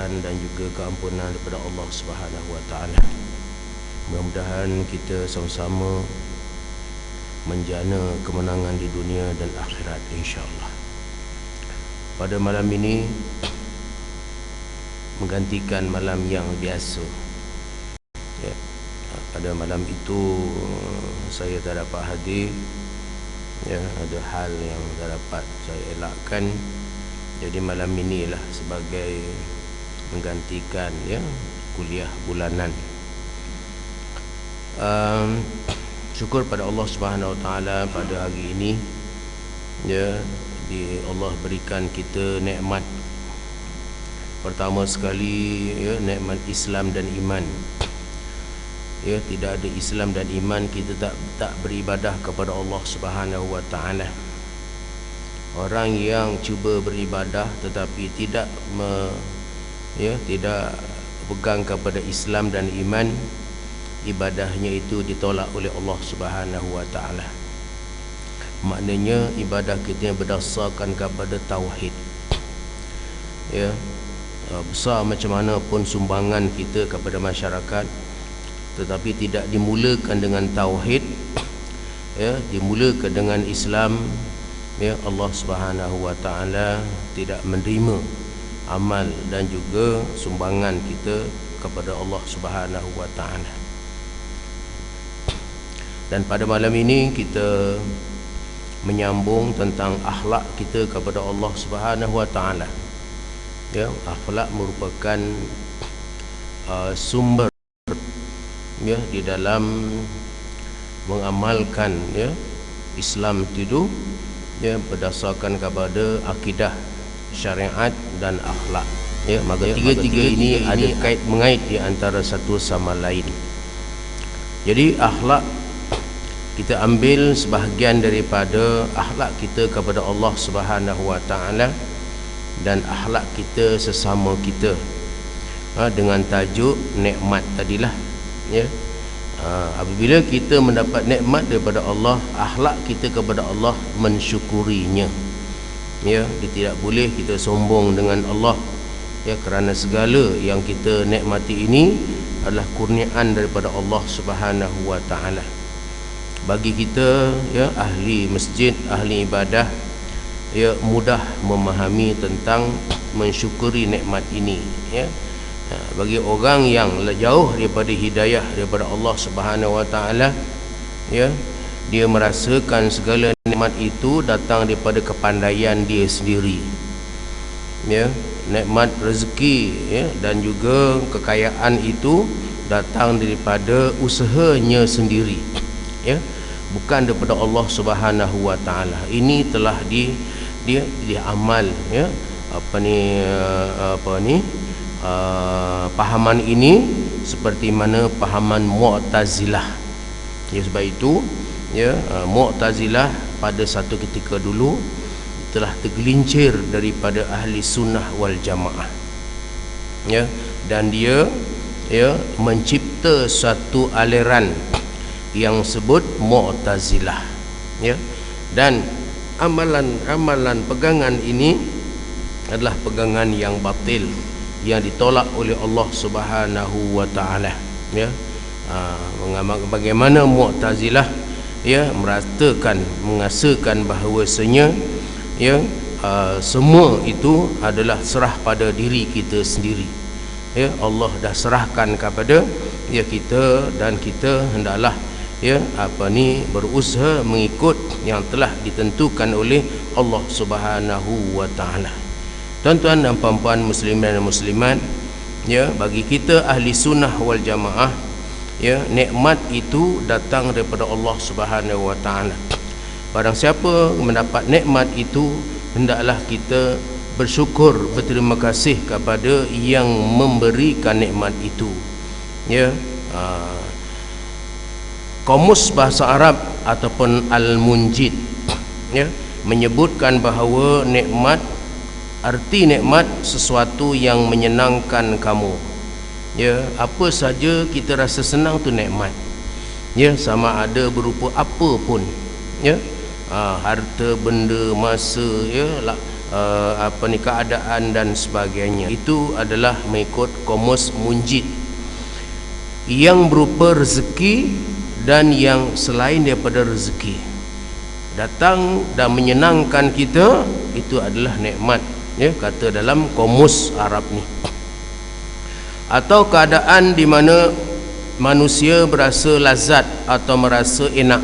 kekuasaan dan juga keampunan daripada Allah Subhanahu wa taala. Mudah-mudahan kita sama-sama menjana kemenangan di dunia dan akhirat insya-Allah. Pada malam ini menggantikan malam yang biasa. Ya, pada malam itu saya tak dapat hadir. Ya, ada hal yang tak dapat saya elakkan. Jadi malam inilah sebagai menggantikan ya kuliah bulanan. Syukur pada Allah Subhanahu Wa Taala pada hari ini ya Allah berikan kita nikmat. Pertama sekali ya nikmat Islam dan iman. Ya, tidak ada Islam dan iman kita tak beribadah kepada Allah Subhanahu Wa Taala. Orang yang cuba beribadah tetapi tidak tidak pegang kepada Islam dan iman, ibadahnya itu ditolak oleh Allah Subhanahu Wa Taala. Maknanya ibadah kita berdasarkan kepada tauhid. Ya, besar macam mana pun sumbangan kita kepada masyarakat, tetapi tidak dimulakan dengan tauhid, ya, dimulakan dengan Islam, ya, Allah Subhanahu Wa Taala tidak menerima amal dan juga sumbangan kita kepada Allah Subhanahu Wa Taala. Dan pada malam ini kita menyambung tentang akhlak kita kepada Allah Subhanahu Wa Taala. Ya, akhlak merupakan sumber ya di dalam mengamalkan ya Islam itu ya berdasarkan kepada akidah, syariat dan akhlak. Ya, maka tiga-tiga ini ada kait mengait di antara satu sama lain. Jadi akhlak kita ambil sebahagian daripada akhlak kita kepada Allah Subhanahu Wa Taala dan akhlak kita sesama kita dengan tajuk nikmat tadilah. Ya, apabila kita mendapat nikmat daripada Allah, akhlak kita kepada Allah mensyukurinya. Ya, dia tidak boleh kita sombong dengan Allah. Ya, kerana segala yang kita nikmati ini adalah kurniaan daripada Allah Subhanahu Wa Taala. Bagi kita ya ahli masjid, ahli ibadah, ya mudah memahami tentang mensyukuri nikmat ini. Ya, bagi orang yang jauh daripada hidayah daripada Allah Subhanahu Wa Taala, ya, dia merasakan segala nikmat itu datang daripada kepandaian dia sendiri. Ya, nikmat rezeki ya dan juga kekayaan itu datang daripada usahanya sendiri. Ya, bukan daripada Allah Subhanahu Wa Taala. Ini telah diamal ya pahaman ini seperti mana pahaman Mu'tazilah. Ya, sebab itu ya Mu'tazilah pada satu ketika dulu telah tergelincir daripada ahli sunnah wal jamaah. Ya, dan dia ya mencipta satu aliran yang sebut Mu'tazilah. Ya, dan amalan pegangan ini adalah pegangan yang batil, yang ditolak oleh Allah Subhanahu Wa Taala. Ya, bagaimana Mu'tazilah ya mengasakan bahawasanya ya semua itu adalah serah pada diri kita sendiri. Ya, Allah dah serahkan kepada ya kita, dan kita hendaklah ya berusaha mengikut yang telah ditentukan oleh Allah Subhanahu Wa Taala. Tuan-tuan dan puan-puan muslimin dan muslimat, ya, bagi kita ahli sunnah wal jamaah, ya, nikmat itu datang daripada Allah Subhanahu Wa Taala. Barang siapa mendapat nikmat itu, hendaklah kita bersyukur, berterima kasih kepada yang memberikan nikmat itu. Ya, Kamus Bahasa Arab ataupun Al-Munjid ya menyebutkan bahawa nikmat, arti nikmat sesuatu yang menyenangkan kamu. Ya, apa saja kita rasa senang tu nikmat. Ya, sama ada berupa apa pun. Ya, harta, benda, masa, ya, keadaan dan sebagainya. Itu adalah mengikut Kamus Munjid, yang berupa rezeki dan yang selain daripada rezeki datang dan menyenangkan kita, itu adalah nikmat, ya, kata dalam Kamus Arab ni. Atau keadaan di mana manusia berasa lazat atau merasa enak,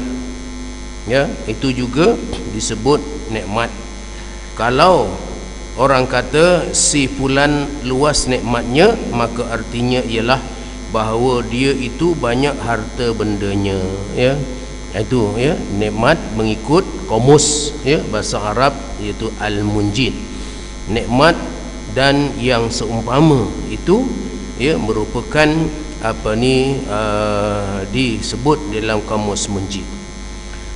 ya, itu juga disebut nikmat. Kalau orang kata si fulan luas nikmatnya, maka artinya ialah bahawa dia itu banyak harta bendanya, ya. Itu, ya, nikmat mengikut Kamus, ya, bahasa Arab, iaitu Al-Munjid. Nikmat dan yang seumpama itu, ya, merupakan disebut dalam Kamus Munjid.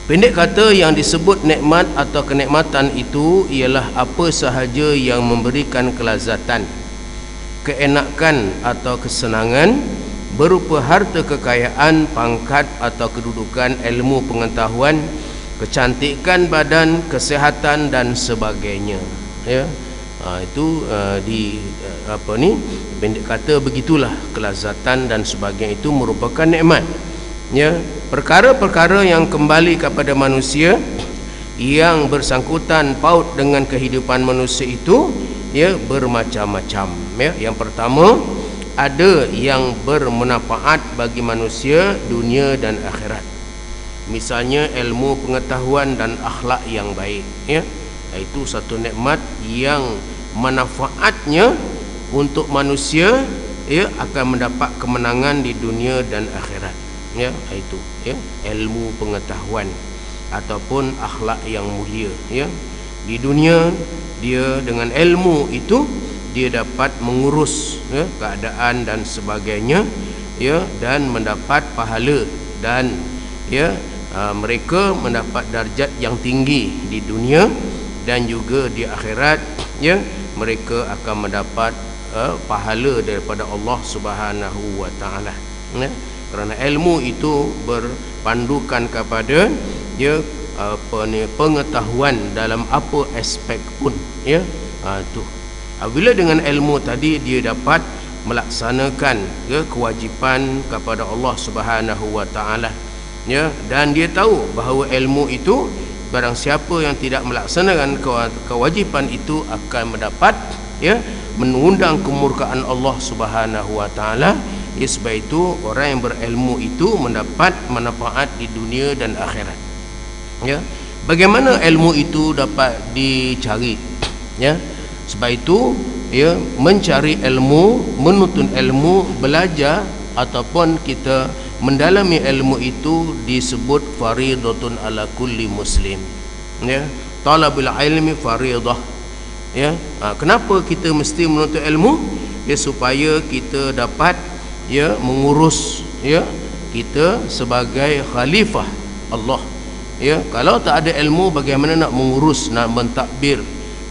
Pendek kata, yang disebut nikmat atau kenikmatan itu ialah apa sahaja yang memberikan kelazatan, keenakan atau kesenangan berupa harta kekayaan, pangkat atau kedudukan, ilmu pengetahuan, kecantikan badan, kesihatan dan sebagainya, ya. Itu pendek kata begitulah, kelazatan dan sebagainya itu merupakan nikmat, ya. Perkara-perkara yang kembali kepada manusia yang bersangkutan paut dengan kehidupan manusia itu, ya, bermacam-macam, ya. Yang pertama, ada yang bermanfaat bagi manusia dunia dan akhirat, misalnya ilmu pengetahuan dan akhlak yang baik, ya. Itu satu nikmat yang manfaatnya untuk manusia, ya, akan mendapat kemenangan di dunia dan akhirat, ya. Itu, ya, ilmu pengetahuan ataupun akhlak yang mulia, ya. Di dunia dia dengan ilmu itu dia dapat mengurus, ya, keadaan dan sebagainya, ya, dan mendapat pahala, dan, ya, mereka mendapat darjat yang tinggi di dunia dan juga di akhirat, ya, mereka akan mendapat pahala daripada Allah Subhanahu wa taala, ya. Kerana ilmu itu berpandukan kepada, ya, pengetahuan dalam apa aspek pun, ya. Tu bila dengan ilmu tadi dia dapat melaksanakan, ya, kewajipan kepada Allah Subhanahu wa taala, ya, dan dia tahu bahawa ilmu itu barang siapa yang tidak melaksanakan kewajipan itu akan mendapat, ya, mengundang kemurkaan Allah Subhanahu wa taala. Sebab itu orang yang berilmu itu mendapat manfaat di dunia dan akhirat, ya. Bagaimana ilmu itu dapat dicari, ya? Sebab itu, ya, mencari ilmu, menuntut ilmu, belajar ataupun kita mendalami ilmu itu disebut faridatun ala kulli muslim, ya. Talabul ilmi faridah, ya. Kenapa kita mesti menuntut ilmu? Ya, supaya kita dapat, ya, mengurus, ya, kita sebagai khalifah Allah, ya. Kalau tak ada ilmu, bagaimana nak mengurus, nak mentadbir,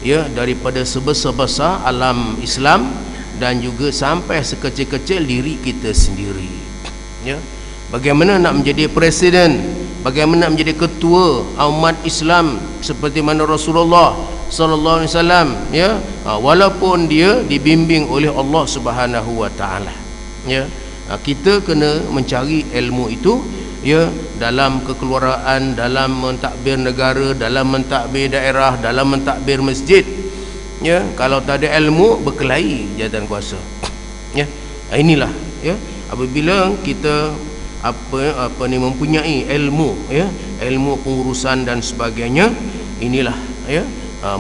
ya, daripada sebesar-besar alam Islam dan juga sampai sekecil-kecil diri kita sendiri, ya. Bagaimana nak menjadi presiden, bagaimana nak menjadi ketua umat Islam seperti mana Rasulullah sallallahu alaihi wasallam, ya, walaupun dia dibimbing oleh Allah Subhanahu wa taala, ya. Kita kena mencari ilmu itu, ya, dalam kekeluargaan, dalam mentadbir negara, dalam mentadbir daerah, dalam mentadbir masjid, ya. Kalau tak ada ilmu, berkelahi jawatan kuasa, ya. Inilah, ya, apabila kita mempunyai ilmu, ya, ilmu pengurusan dan sebagainya, inilah, ya,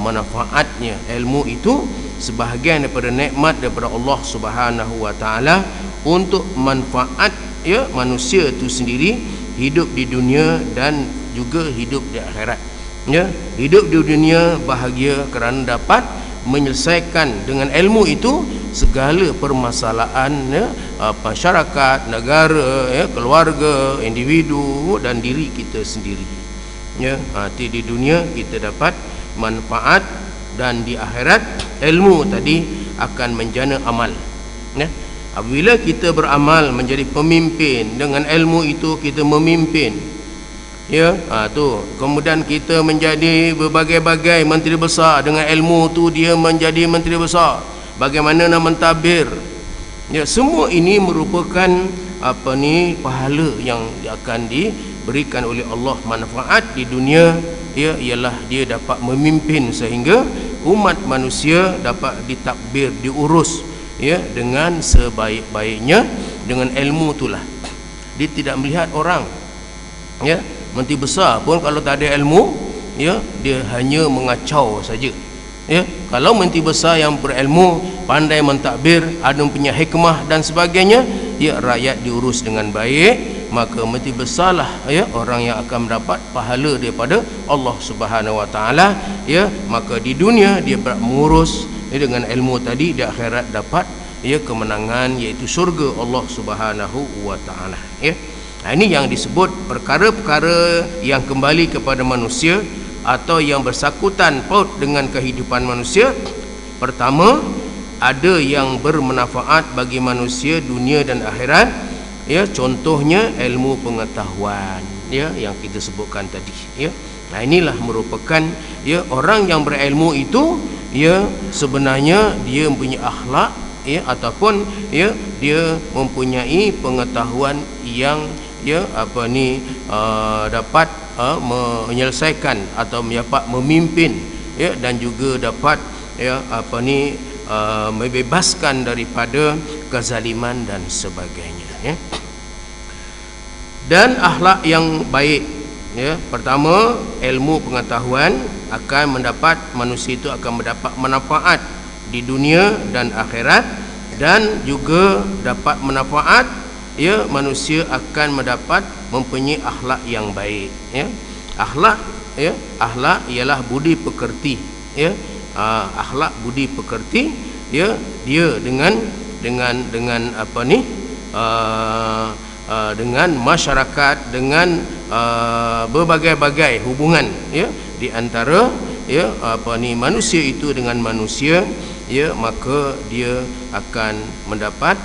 manfaatnya. Ilmu itu sebahagian daripada nikmat daripada Allah Subhanahu wa taala untuk manfaat, ya, manusia itu sendiri, hidup di dunia dan juga hidup di akhirat, ya. Hidup di dunia bahagia kerana dapat menyelesaikan dengan ilmu itu segala permasalahan, ya, masyarakat, negara, ya, keluarga, individu dan diri kita sendiri, ya. Di dunia kita dapat manfaat dan di akhirat ilmu tadi akan menjana amal, ya. Apabila kita beramal menjadi pemimpin, dengan ilmu itu kita memimpin, Ya, tu. Kemudian kita menjadi berbagai-bagai menteri besar, dengan ilmu tu dia menjadi menteri besar. Bagaimana nak mentadbir? Ya, semua ini merupakan pahala yang akan diberikan oleh Allah, manfaat di dunia, ya, ialah dia dapat memimpin sehingga umat manusia dapat ditadbir, diurus, ya, dengan sebaik-baiknya dengan ilmu itulah. Dia tidak melihat orang, ya. Menteri besar pun kalau tak ada ilmu, ya, dia hanya mengacau saja, ya. Kalau menteri besar yang berilmu, pandai mentadbir, ada punya hikmah dan sebagainya, ya, rakyat diurus dengan baik, maka menteri besarlah, ya, orang yang akan mendapat pahala daripada Allah Subhanahu Wa Taala, ya. Maka di dunia dia mengurus, ya, dengan ilmu tadi, di akhirat dapat, ya, kemenangan, iaitu syurga Allah Subhanahu Wa Taala, ya. Ini yang disebut perkara-perkara yang kembali kepada manusia atau yang bersangkutan paut dengan kehidupan manusia. Pertama, ada yang bermanfaat bagi manusia dunia dan akhirat, ya, contohnya ilmu pengetahuan, ya, yang kita sebutkan tadi, ya. Inilah merupakan, ya, orang yang berilmu itu, ya, sebenarnya dia mempunyai akhlak, ya, ataupun, ya, dia mempunyai pengetahuan yang, ya, dapat menyelesaikan atau dapat memimpin, ya, dan juga dapat, ya, membebaskan daripada kezaliman dan sebagainya, ya. Dan akhlak yang baik, ya, pertama ilmu pengetahuan akan mendapat, manusia itu akan mendapat manfaat di dunia dan akhirat, dan juga dapat manfaat, ya, manusia akan mendapat mempunyai akhlak yang baik, ya. Akhlak, ya, akhlak ialah budi pekerti, ya. Akhlak budi pekerti, ya, dia dengan dengan masyarakat, dengan berbagai-bagai hubungan, ya, di antara, ya, manusia itu dengan manusia, ya, maka dia akan mendapat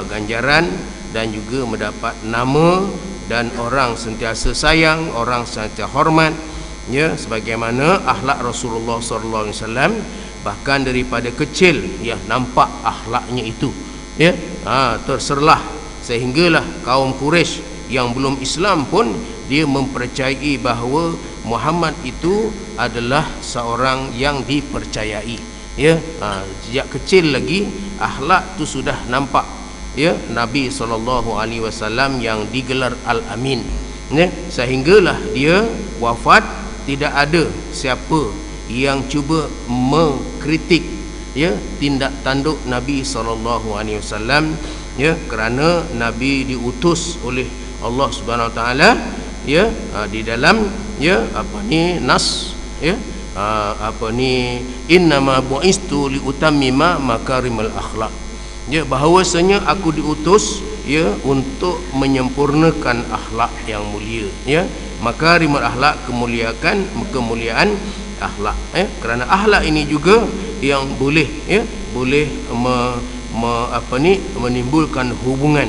ganjaran dan juga mendapat nama, dan orang sentiasa sayang, orang sentiasa hormat, ya, sebagaimana akhlak Rasulullah SAW. Bahkan daripada kecil, ya, nampak akhlaknya itu, ya, terserlah, sehinggalah kaum Quraisy yang belum Islam pun dia mempercayai bahawa Muhammad itu adalah seorang yang dipercayai, ya. Sejak kecil lagi akhlak tu sudah nampak, ya, Nabi SAW yang digelar Al-Amin, ya, sehinggalah dia wafat tidak ada siapa yang cuba mengkritik, ya, tindak tanduk Nabi SAW, ya, kerana Nabi diutus oleh Allah Subhanahu Wa Taala, ya, di dalam, ya, nas, ya, innama bu'istu liutammima makarimal akhlak, ya, bahawasanya aku diutus, ya, untuk menyempurnakan akhlak yang mulia, ya. Makarimul akhlak, kemuliaan akhlak, ya. Kerana akhlak ini juga yang boleh, ya, boleh menimbulkan hubungan,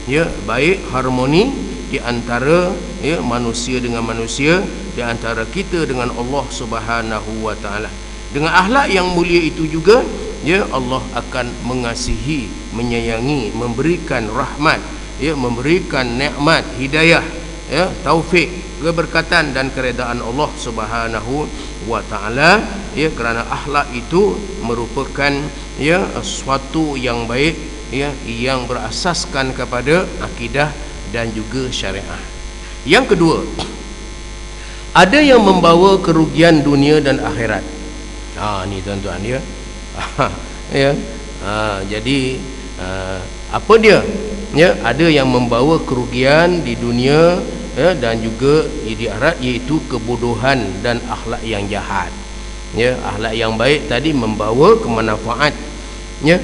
ya, baik, harmoni di antara, ya, manusia dengan manusia, di antara kita dengan Allah Subhanahu Wa Taala. Dengan akhlak yang mulia itu juga, ya, Allah akan mengasihi, menyayangi, memberikan rahmat, ya, memberikan nikmat, hidayah, ya, taufik, keberkatan dan keredaan Allah Subhanahu Wa Taala, ya, kerana akhlak itu merupakan, ya, sesuatu yang baik, ya, yang berasaskan kepada akidah dan juga syariah. Yang kedua, ada yang membawa kerugian dunia dan akhirat. Ni tuan-tuan, ya. Ya, jadi apa dia, ya, ada yang membawa kerugian di dunia, ya, dan juga di akhirat, iaitu kebodohan dan akhlak yang jahat, ya. Akhlak yang baik tadi membawa kemanfaat, ya,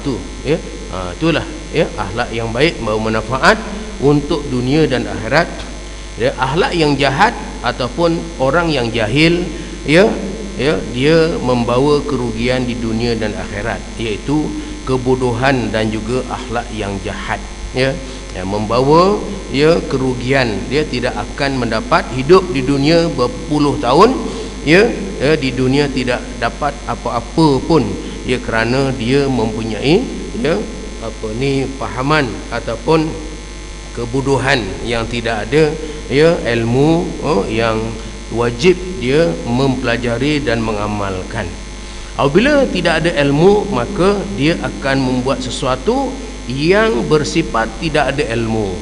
tu, ya, itulah, ya, akhlak yang baik membawa manfaat untuk dunia dan akhirat, ya. Akhlak yang jahat ataupun orang yang jahil, ya, ya, dia membawa kerugian di dunia dan akhirat, iaitu kebodohan dan juga akhlak yang jahat, ya. membawa kerugian. Dia tidak akan mendapat hidup di dunia berpuluh tahun, di dunia tidak dapat apa-apa pun, kerana dia mempunyai pahaman ataupun kebodohan yang tidak ada ilmu yang wajib dia mempelajari dan mengamalkan. Apabila tidak ada ilmu, maka dia akan membuat sesuatu yang bersifat tidak ada ilmu.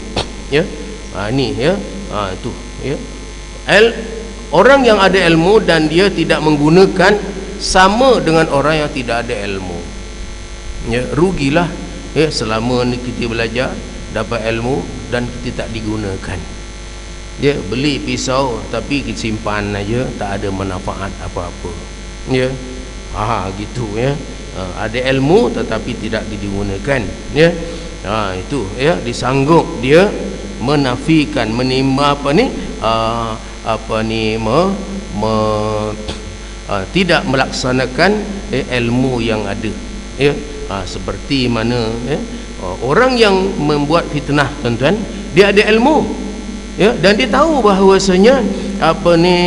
Orang yang ada ilmu dan dia tidak menggunakan sama dengan orang yang tidak ada ilmu. Rugilah selama ni kita belajar dapat ilmu dan kita tak digunakan. Dia beli pisau tapi kita simpan aja, tak ada manfaat apa-apa. Gitu ada ilmu tetapi tidak digunakan. Itu disanggup dia menafikan, menimba tidak melaksanakan ilmu yang ada. Seperti mana orang yang membuat fitnah, tuan-tuan, dia ada ilmu, dan dia tahu bahawasanya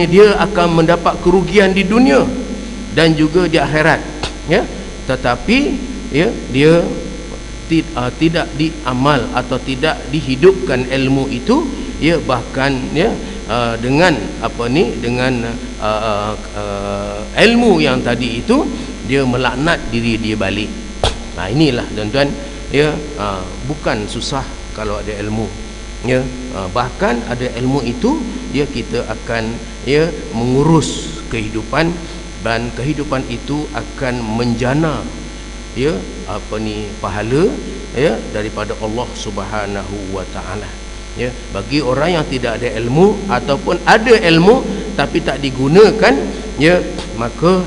dia akan mendapat kerugian di dunia dan juga di akhirat, tetapi dia tidak diamal atau tidak dihidupkan ilmu itu, bahkan dengan dengan ilmu yang tadi itu dia melaknat diri dia balik. Inilah tuan-tuan, bukan susah kalau ada ilmu, bahkan ada ilmu itu kita akan mengurus kehidupan, dan kehidupan itu akan menjana pahala daripada Allah Subhanahu wa taala. Bagi orang yang tidak ada ilmu ataupun ada ilmu tapi tak digunakan, maka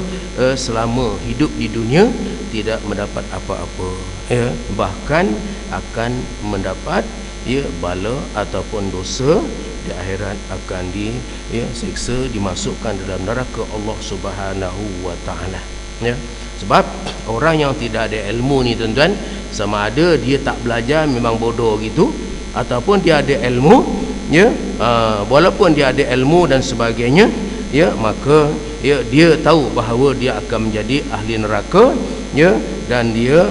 selama hidup di dunia tidak mendapat apa-apa, bahkan akan mendapat bala ataupun dosa di akhirat, akan disiksa, dimasukkan dalam neraka Allah Subhanahu wa taala. Sebab orang yang tidak ada ilmu ni, tuan-tuan, sama ada dia tak belajar memang bodoh gitu, ataupun dia ada ilmu, walaupun dia ada ilmu dan sebagainya, maka dia tahu bahawa dia akan menjadi ahli neraka, dan dia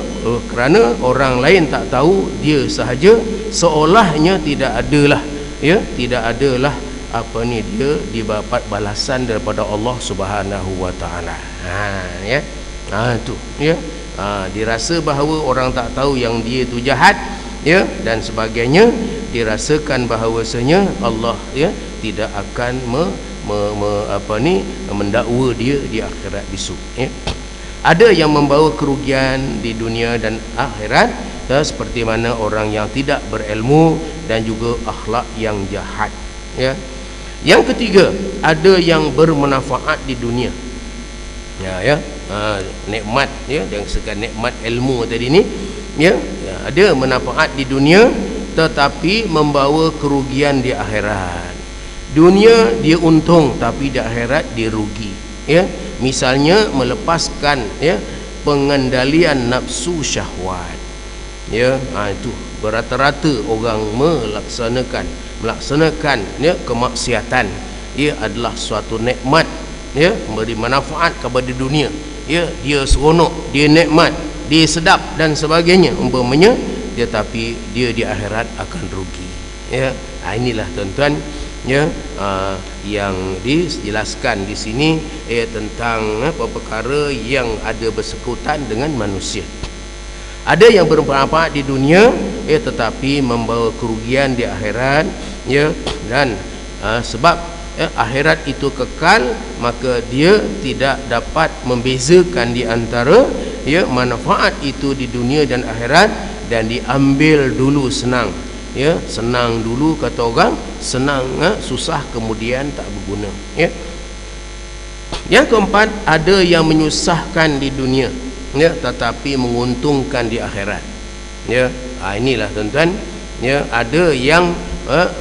kerana orang lain tak tahu, dia sahaja seolahnya tidak adalah dia didapat balasan daripada Allah Subhanahu wa taala. Dirasa bahawa orang tak tahu yang dia tu jahat, dan sebagainya, dirasakan bahawasanya Allah tidak akan mendakwa dia di akhirat besok. Ada yang membawa kerugian di dunia dan akhirat, seperti mana orang yang tidak berilmu dan juga akhlak yang jahat. Yang ketiga, ada yang bermanfaat di dunia. Nikmat, yang sekan nikmat ilmu tadi ni, ada manfaat di dunia tetapi membawa kerugian di akhirat. Dunia dia untung tapi di akhirat dia rugi. Misalnya melepaskan pengendalian nafsu syahwat. Itu berata-rata orang melaksanakan kemaksiatan. Ia adalah suatu nikmat, memberi manfaat kepada dunia. Dia seronok, dia nikmat, dia sedap dan sebagainya umpamanya, tapi dia di akhirat akan rugi. Inilah tuan-tuan yang dijelaskan di sini tentang perkara yang ada bersekutan dengan manusia. Ada yang bermanfaat di dunia tetapi membawa kerugian di akhirat, dan sebab akhirat itu kekal, maka dia tidak dapat membezakan di antara manfaat itu di dunia dan akhirat, dan diambil dulu senang. Senang dulu, kata orang, senang susah kemudian tak berguna. Yang keempat, ada yang menyusahkan di dunia, tetapi menguntungkan di akhirat. Inilah tuan-tuan, ada yang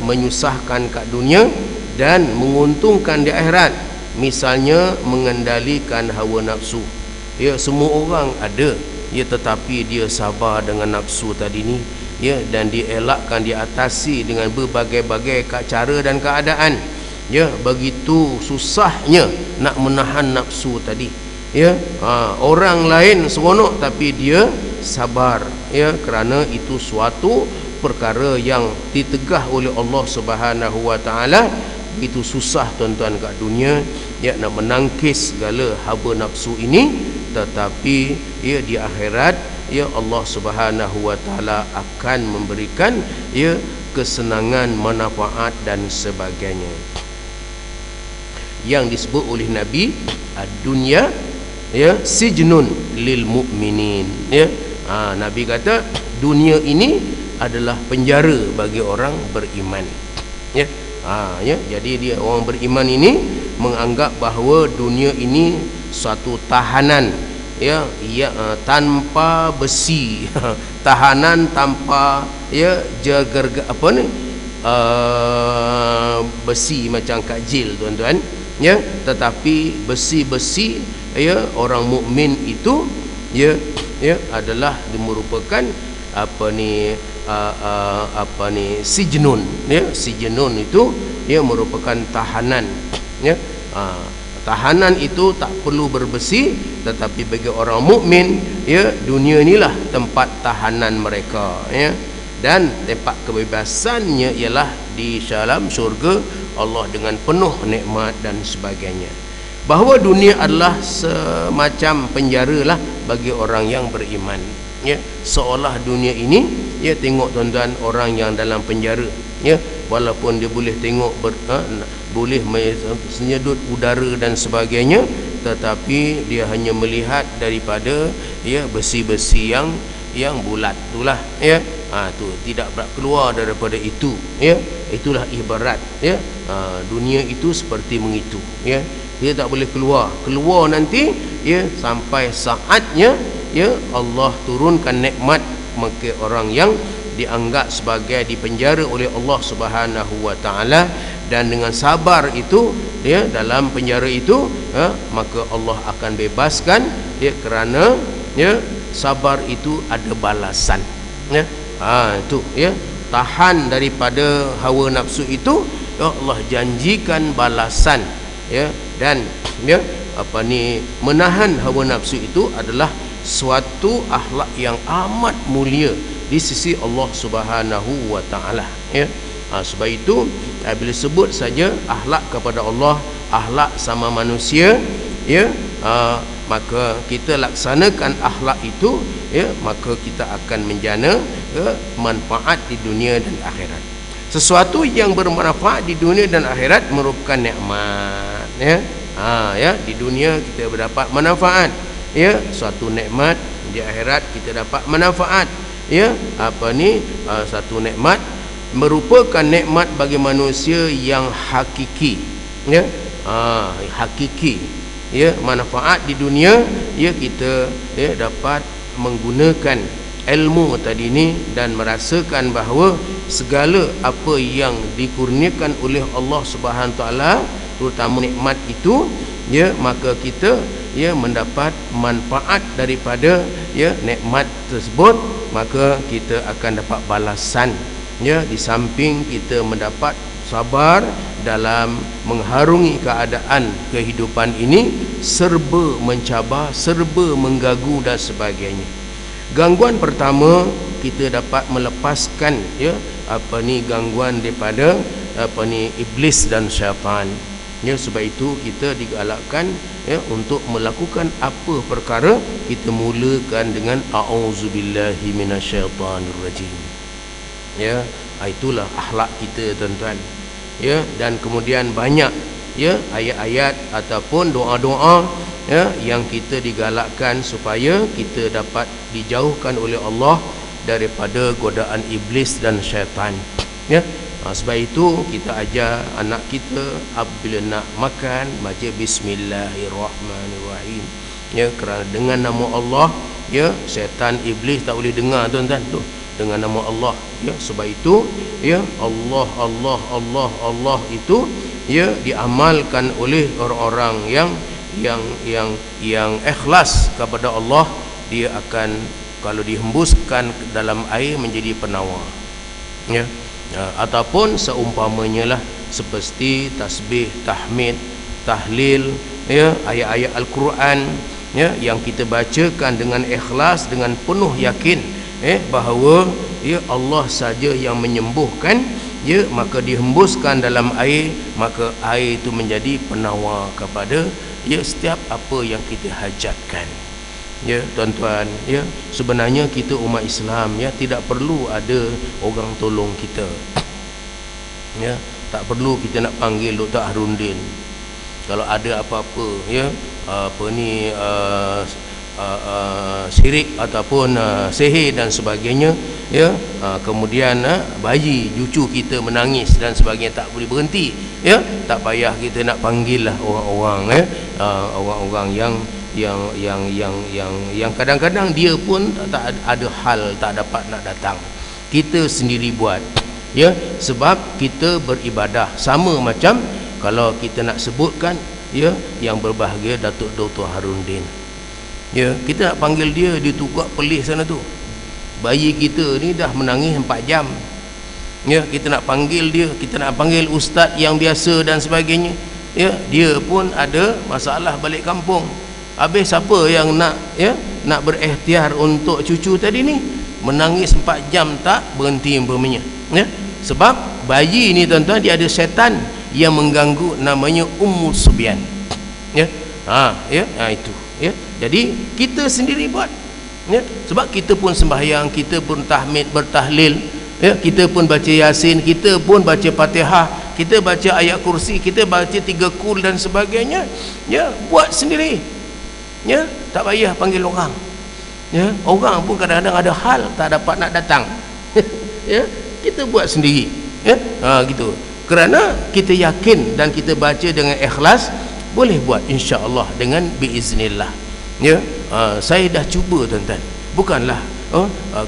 menyusahkan kat dunia dan menguntungkan di akhirat. Misalnya mengendalikan hawa nafsu. Semua orang ada, tetapi dia sabar dengan nafsu tadi ni. ya, dan dielakkan, diatasi dengan berbagai-bagai cara dan keadaan. Ya, begitu susahnya nak menahan nafsu tadi. Ya, orang lain seronok tapi dia sabar, ya, kerana itu suatu perkara yang ditegah oleh Allah Subhanahu wa taala. Begitu susah tuan-tuan kat dunia, ya, nak menangkis segala hawa nafsu ini, tetapi ya di akhirat, ya, Allah Subhanahu wa taala akan memberikan, ya, kesenangan, manfaat dan sebagainya. Yang disebut oleh Nabi, ad-dunya, ya, sijnun lil mu'minin, ya. Nabi kata dunia ini adalah penjara bagi orang beriman, ya. Ya, jadi dia, orang beriman ini menganggap bahawa dunia ini suatu tahanan, ya, tanpa besi, tahanan tanpa, ya, jaga apa ni, besi macam kajil tuan-tuan, ya, tetapi besi-besi, ya, orang mukmin itu, ya, adalah merupakan apa ni, sijnun, ya, sijnun itu, ya, merupakan tahanan, ya. Tahanan itu tak perlu berbesi, tetapi bagi orang mukmin, ya, dunia inilah tempat tahanan mereka, ya, dan tempat kebebasannya ialah di dalam syurga Allah dengan penuh nikmat dan sebagainya. Bahawa dunia adalah semacam penjara lah bagi orang yang beriman, ya. Seolah dunia ini, ya, tengok tuan-tuan, orang yang dalam penjara, ya, walaupun dia boleh tengok boleh senyedut udara dan sebagainya, tetapi dia hanya melihat daripada, ya, besi-besi yang bulat itulah, ya. Tu tidak keluar daripada itu, ya. Itulah ibarat, ya, dunia itu seperti mengitu, ya. Dia tak boleh keluar nanti, ya, sampai saatnya, ya, Allah turunkan nikmat, maka orang yang dianggap sebagai dipenjara oleh Allah Subhanahu wa taala, dan dengan sabar itu, ya, dalam penjara itu, maka Allah akan bebaskan, ya, kerana, ya, sabar itu ada balasan, ya. Itu, ya, tahan daripada hawa nafsu itu, ya, Allah janjikan balasan, ya. Dan, ya, menahan hawa nafsu itu adalah suatu akhlak yang amat mulia di sisi Allah Subhanahu wa taala, ya. Sebab itu bila sebut saja akhlak kepada Allah, akhlak sama manusia, ya, maka kita laksanakan akhlak itu, ya, maka kita akan menjana, ya, manfaat di dunia dan akhirat. Sesuatu yang bermanfaat di dunia dan akhirat merupakan nikmat, ya. Ya, di dunia kita mendapat manfaat, ya, suatu nikmat, di akhirat kita dapat manfaat, ya. Satu nikmat merupakan nikmat bagi manusia yang hakiki, ya. Hakiki, ya, manfaat di dunia, ya, kita, ya, dapat menggunakan ilmu tadi ni dan merasakan bahawa segala apa yang dikurniakan oleh Allah Subhanahu Wa Taala, terutama nikmat itu, ya, maka kita, ya, mendapat manfaat daripada, ya, nikmat tersebut, maka kita akan dapat balasan, ya, di samping kita mendapat sabar dalam mengharungi keadaan kehidupan ini, serba mencabar, serba mengganggu dan sebagainya. Gangguan pertama, kita dapat melepaskan, ya, gangguan daripada iblis dan syaitan, ya. Sebab itu kita digalakkan, ya, untuk melakukan apa perkara, kita mulakan dengan a'udzubillahi minasyaitanirrajim, ya. Itulah akhlak kita tuan-tuan, ya. Dan kemudian banyak, ya, ayat-ayat ataupun doa-doa, ya, yang kita digalakkan supaya kita dapat dijauhkan oleh Allah daripada godaan iblis dan syaitan, ya. Sebab itu kita ajar anak kita apabila nak makan baca bismillahirrahmanirrahim, ya, kerana dengan nama Allah, ya, syaitan iblis tak boleh dengar tuan-tuan, tu dengan nama Allah, ya. Sebab itu, ya, Allah itu, ya, diamalkan oleh orang-orang yang ikhlas kepada Allah. Dia akan kalau dihembuskan dalam air menjadi penawar, ya. Ataupun seumpamanya lah, seperti tasbih, tahmid, tahlil, ya, ayat-ayat Al-Quran, ya, yang kita bacakan dengan ikhlas, dengan penuh yakin, bahawa ya Allah saja yang menyembuhkan, ya, maka dihembuskan dalam air, maka air itu menjadi penawar kepada, ya, setiap apa yang kita hajatkan. Ya tuan-tuan, ya, sebenarnya kita umat Islam, ya, tidak perlu ada orang tolong kita, ya, tak perlu kita nak panggil Dr. Harundin kalau ada apa-apa, ya, syirik ataupun sihir dan sebagainya, ya, kemudian bayi cucu kita menangis dan sebagainya, tak boleh berhenti, ya, tak payah kita nak panggil lah orang-orang, orang-orang yang kadang-kadang dia pun tak ada hal, tak dapat nak datang, kita sendiri buat, ya, sebab kita beribadah. Sama macam kalau kita nak sebutkan, ya, yang berbahagia Datuk Dr. Harundin, ya, kita nak panggil dia, dia tukar pelih sana tu, bayi kita ni dah menangis 4 jam, ya, kita nak panggil dia, kita nak panggil ustaz yang biasa dan sebagainya, ya, dia pun ada masalah balik kampung. Habis siapa yang nak, ya, nak berikhtiar untuk cucu tadi ni, menangis 4 jam tak berhenti umpamanya, ya, sebab bayi ni tuan-tuan, dia ada setan yang mengganggu, namanya Ummu Subyan, ya, itu, ya. Jadi kita sendiri buat, ya, sebab kita pun sembahyang, kita pun tahmid, bertahlil, ya, kita pun baca Yasin, kita pun baca Fatihah, kita baca ayat kursi, kita baca 3 kul dan sebagainya, ya, buat sendiri, ya, tak payah panggil orang, ya, orang pun kadang-kadang ada hal tak dapat nak datang, ya, kita buat sendiri, ya, gitu, kerana kita yakin dan kita baca dengan ikhlas, boleh buat insya-Allah dengan biiznillah, ya. Saya dah cuba tuan-tuan, bukanlah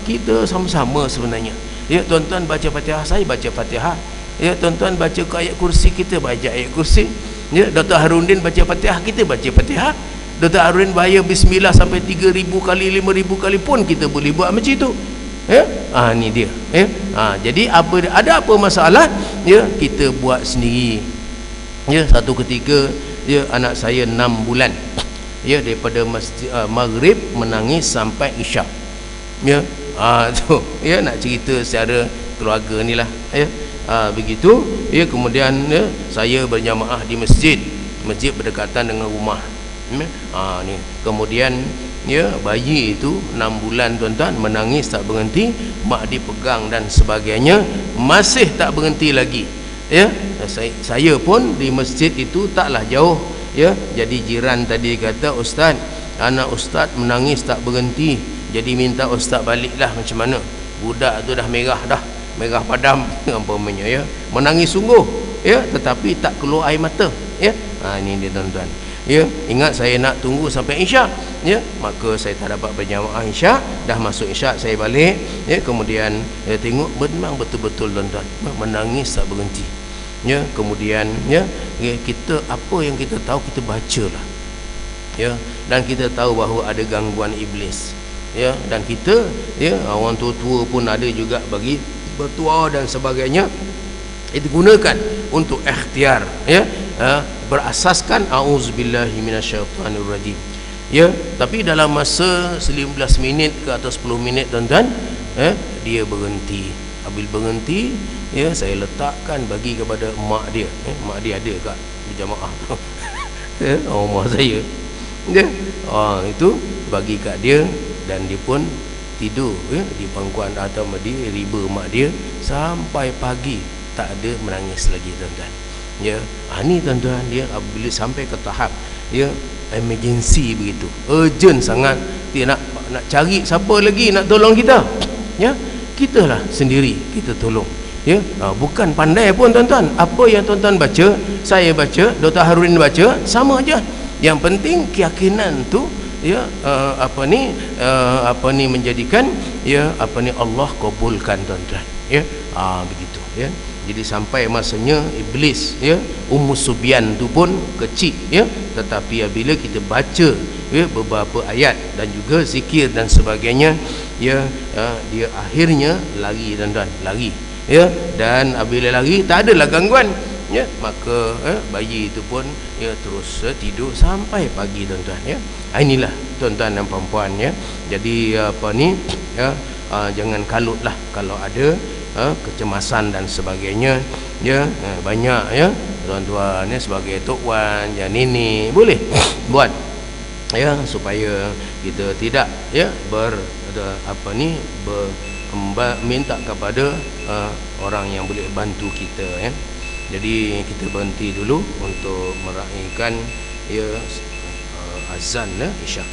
kita sama-sama sebenarnya, ya, tuan-tuan baca Fatihah, saya baca Fatihah, ya, tuan-tuan baca ayat kursi, kita baca ayat kursi, ya, Dr. Harundin baca Fatihah, kita baca Fatihah, Dr. Harundin bayar bismillah sampai 3,000 kali, 5,000 kali pun kita boleh buat macam itu, ya. Ni dia, ya. Jadi ada apa masalah, ya, kita buat sendiri, ya. Satu ketika, ya, anak saya 6 bulan, ya, daripada maghrib menangis sampai isyak, ya, tu, ya, nak cerita secara keluarga ni lah, ya, begitu, ya. Kemudian, ya, saya berjamaah di masjid berdekatan dengan rumah, ya. Ni kemudian, ya, bayi itu 6 bulan tuan-tuan, menangis tak berhenti, mak dipegang dan sebagainya, masih tak berhenti lagi, ya. Saya pun di masjid itu taklah jauh, ya. Jadi jiran tadi kata, ustaz, anak ustaz menangis tak berhenti, jadi minta ustaz baliklah. Macam mana, budak tu dah merah padam umpamanya, ya, menangis sungguh, ya, tetapi tak keluar air mata, ya. Ini dia tuan-tuan, ya. Ingat saya nak tunggu sampai isyak, ya, maka saya tak dapat berjamaah isyak, dah masuk isyak saya balik, ya. Kemudian tengok memang betul-betul tuan-tuan menangis tak berhenti, ya. Kemudian, ya, kita apa yang kita tahu kita bacalah, ya, dan kita tahu bahawa ada gangguan iblis, ya, dan kita, ya, orang tua-tua pun ada juga bagi bertua dan sebagainya, itu gunakan untuk ikhtiar, ya, berasaskan auzubillahi minasyaitanirrajim, ya. Tapi dalam masa 19 minit ke atau 10 minit tuan-tuan, dia berhenti. Apabila berhenti, ya, saya letakkan bagi kepada mak dia, mak dia ada kat berjamaah tu, ya, rumah saya, ya, itu bagi kat dia, dan dia pun tidur, ya, di pangkuan atau di riba mak dia sampai pagi, tak ada menangis lagi tuan-tuan, ya. Ni tuan-tuan, dia apabila sampai ke tahap, ya, emergency begitu, urgent sangat, dia nak cari siapa lagi nak tolong kita, ya, kitalah sendiri kita tolong, ya. Bukan pandai pun tuan-tuan, apa yang tuan-tuan baca, saya baca, Dr. Harundin baca, sama aja. Yang penting keyakinan tu, ya, menjadikan, ya, Allah kabulkan tuan-tuan, ya. Begitu, ya. Jadi sampai masanya iblis, ya, Ummu Subyan tu pun kecil, ya, tetapi bila kita baca, ya, beberapa ayat dan juga zikir dan sebagainya, ya, dia akhirnya lari tuan-tuan, lari, ya, dan apabila lari tak adalah gangguan, ya, maka bayi itu pun ya terus tidur sampai pagi tuan-tuan, ya. Inilah tuan-tuan dan puan-puan, ya. Jadi apa ni, ya, jangan kalutlah kalau ada kecemasan dan sebagainya, ya. Banyak, ya, tuan-tuan, ya, sebagai tok wan, ya, nini boleh buat, ya, supaya kita tidak, ya, minta kepada orang yang boleh bantu kita, ya. Jadi kita berhenti dulu untuk meraihkan, ya, azan, ya, isyak.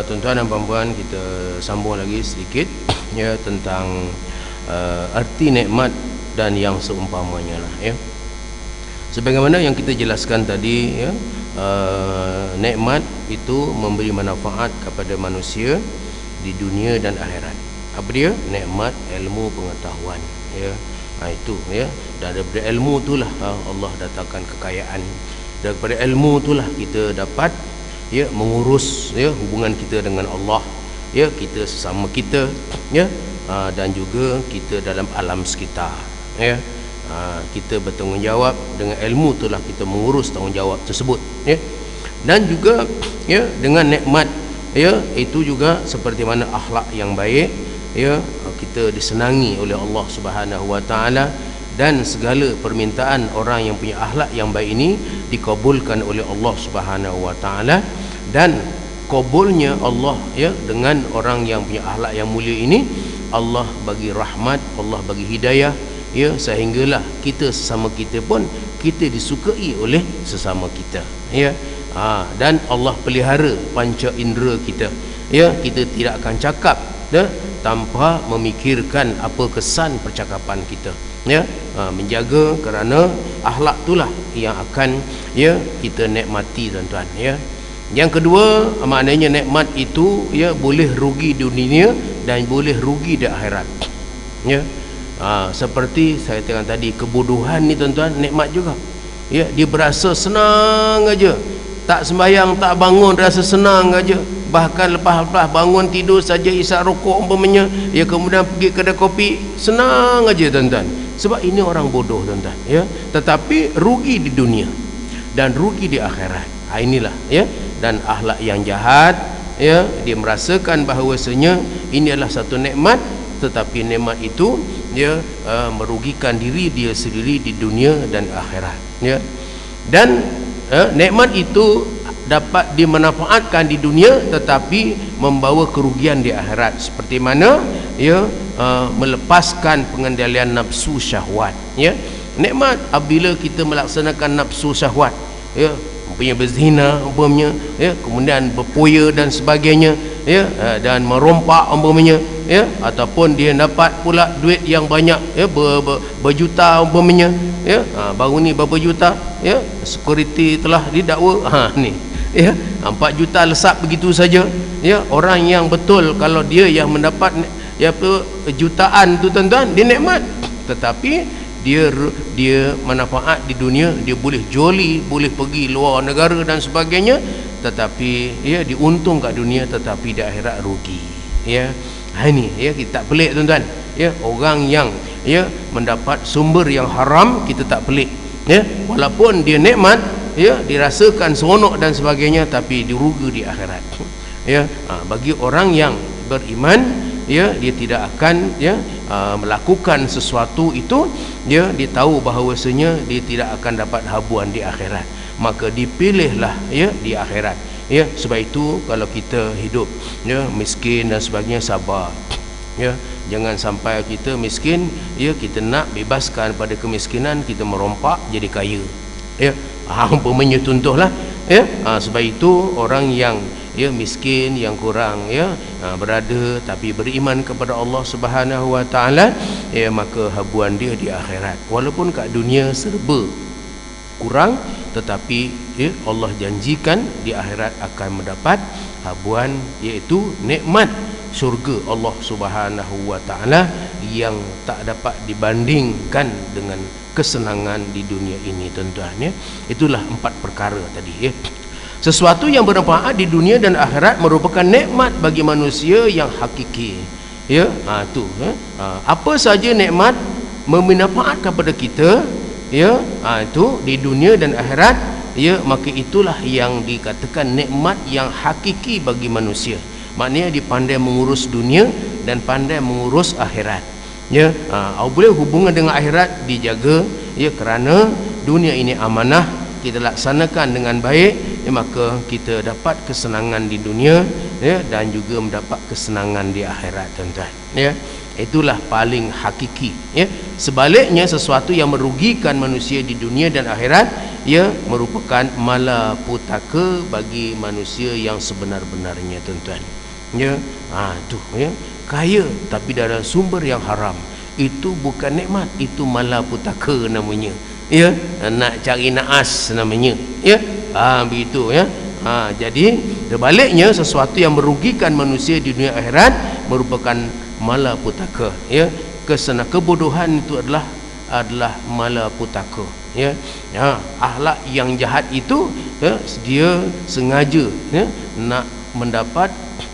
Tuan-tuan dan puan-puan, kita sambung lagi sedikit, ya, tentang arti nikmat dan yang seumpamanya lah, ya. Sebagaimana yang kita jelaskan tadi, ya, nikmat itu memberi manfaat kepada manusia di dunia dan akhirat. Apa dia? Nikmat ilmu pengetahuan, ya. Itu, ya. Dan daripada ilmu itulah Allah datangkan kekayaan. Daripada ilmu itulah kita dapat, ya, mengurus, ya, hubungan kita dengan Allah, ya, kita sesama kita, ya, dan juga kita dalam alam sekitar, ya. Kita bertanggungjawab dengan ilmu itulah kita mengurus tanggungjawab tersebut, ya. Dan juga, ya, dengan nikmat, ya, itu juga seperti mana akhlak yang baik, ya, kita disenangi oleh Allah Subhanahu wa taala, dan segala permintaan orang yang punya akhlak yang baik ini dikabulkan oleh Allah Subhanahu wa taala. Dan kabulnya Allah, ya, dengan orang yang punya akhlak yang mulia ini, Allah bagi rahmat, Allah bagi hidayah, ya, sehinggalah kita sesama kita pun kita disukai oleh sesama kita, ya. Dan Allah pelihara panca indera kita, ya. Kita tidak akan cakap, ya, tanpa memikirkan apa kesan percakapan kita, ya. Menjaga, kerana akhlak itulah yang akan, ya, kita nikmati, tuan-tuan, ya. Yang kedua, maknanya nikmat itu, ya, boleh rugi di dunia dan boleh rugi di akhirat, ya. Seperti saya tengok tadi, kebodohan ni, tuan-tuan, nikmat juga, ya. Dia berasa senang aja, tak sembahyang, tak bangun, rasa senang aja. Bahkan lepas-lepas bangun tidur saja isap rokok umpamanya, ya, kemudian pergi kedai kopi, senang aja, tuan-tuan. Sebab ini orang bodoh, tuan-tuan, ya. Tetapi rugi di dunia dan rugi di akhirat. Inilah, ya. Dan akhlak yang jahat, ya, dia merasakan bahawasanya ini adalah satu nikmat, tetapi nikmat itu, ya, merugikan diri dia sendiri di dunia dan akhirat, ya. Dan nikmat itu dapat dimanfaatkan di dunia tetapi membawa kerugian di akhirat, seperti mana, ya, melepaskan pengendalian nafsu syahwat, ya. Nikmat apabila kita melaksanakan nafsu syahwat, ya, punya berzina umpamanya, ya, kemudian berpoya dan sebagainya, ya, dan merompak umpamanya, ya, ataupun dia dapat pula duit yang banyak, ya, berjuta umpamanya, ya, baru ni berapa juta, ya, security telah didakwa, ni, ya, 4 juta lesap begitu saja, ya. Orang yang betul kalau dia yang mendapat, ya, jutaan tu, tuan-tuan, dia nikmat, tetapi dia manfaat di dunia, dia boleh joli, boleh pergi luar negara dan sebagainya, tetapi, ya, diuntung kat dunia tetapi di akhirat rugi, ya. Ini, ya, kita tak pelik, tuan-tuan, ya. Orang yang, ya, mendapat sumber yang haram, kita tak pelik, ya, walaupun dia nikmat, ya, dirasakan seronok dan sebagainya, tapi dirugi di akhirat, ya. Bagi orang yang beriman, ya, dia tidak akan, ya, melakukan sesuatu itu, ya, dia tahu bahawasanya dia tidak akan dapat habuan di akhirat, maka dipilihlah, ya, di akhirat, ya. Sebab itu kalau kita hidup, ya, miskin dan sebagainya, sabar, ya. Jangan sampai kita miskin, ya, kita nak bebaskan pada kemiskinan, kita merompak jadi kaya, ya. Umpamanya contohlah, ya. Sebab itu orang yang, ya, miskin, yang kurang, ya, berada tapi beriman kepada Allah Subhanahu wa taala, ya, maka habuan dia di akhirat. Walaupun kat dunia serba kurang, tetapi, ya, Allah janjikan di akhirat akan mendapat habuan, iaitu nikmat syurga Allah Subhanahu wa taala yang tak dapat dibandingkan dengan kesenangan di dunia ini, tuan-tuan, ya. Itulah 4 perkara tadi, ya. Sesuatu yang bermanfaat di dunia dan akhirat merupakan nikmat bagi manusia yang hakiki, ya. Tu, ya. Apa saja nikmat bermanfaat kepada kita, ya, itu di dunia dan akhirat, ya, maka itulah yang dikatakan nikmat yang hakiki bagi manusia. Maknanya dia pandai mengurus dunia dan pandai mengurus akhirat, ya. Boleh hubungan dengan akhirat dijaga, ya, kerana dunia ini amanah, kita laksanakan dengan baik, ya, maka kita dapat kesenangan di dunia, ya, dan juga mendapat kesenangan di akhirat, tuan-tuan, ya. Itulah paling hakiki, ya. Sebaliknya, sesuatu yang merugikan manusia di dunia dan akhirat, ya, merupakan malapetaka bagi manusia yang sebenar-benarnya, tuan-tuan, ya. Tu, ya, kaya tapi dalam sumber yang haram, itu bukan nikmat, itu malapetaka namanya, ya. Nak cari naas namanya, ya. Begitu, ya. Jadi sebaliknya, sesuatu yang merugikan manusia di dunia akhirat merupakan malapetaka, ya. Kebodohan itu adalah malapetaka, ya. Akhlak yang jahat itu, ya, dia sengaja, ya, nak mendapat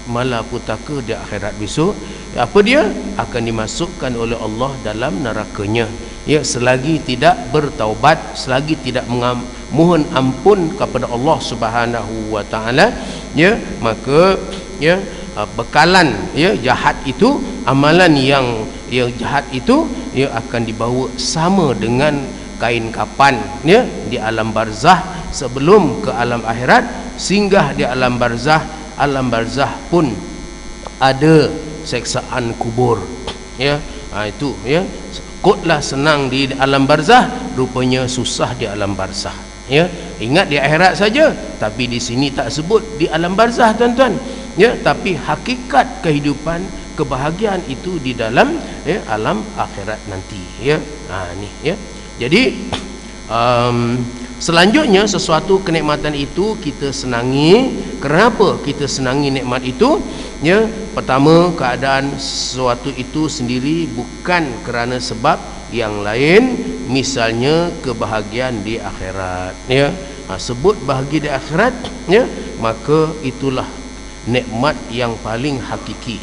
malapetaka di akhirat besok, apa dia? Akan dimasukkan oleh Allah dalam nerakanya, ya, selagi tidak bertaubat, selagi tidak mohon ampun kepada Allah Subhanahu wa taala, ya, maka ya bekalan ya jahat itu, amalan yang jahat itu ya akan dibawa sama dengan kain kapan ya di alam barzah sebelum ke alam akhirat. Singgah di alam barzah pun ada seksaan kubur, ya. Itu ya, kotlah senang di alam barzah, rupanya susah di alam barzah, ya. Ingat di akhirat saja, tapi di sini tak sebut di alam barzah, tuan-tuan, ya. Tapi hakikat kehidupan kebahagiaan itu di dalam ya alam akhirat nanti, ya. Ni ya. Jadi selanjutnya, sesuatu kenikmatan itu kita senangi. Kenapa kita senangi nikmat itu? Ya, pertama, keadaan sesuatu itu sendiri bukan kerana sebab yang lain, misalnya kebahagiaan di akhirat, ya. Sebut bahagia di akhirat, ya, maka itulah nikmat yang paling hakiki,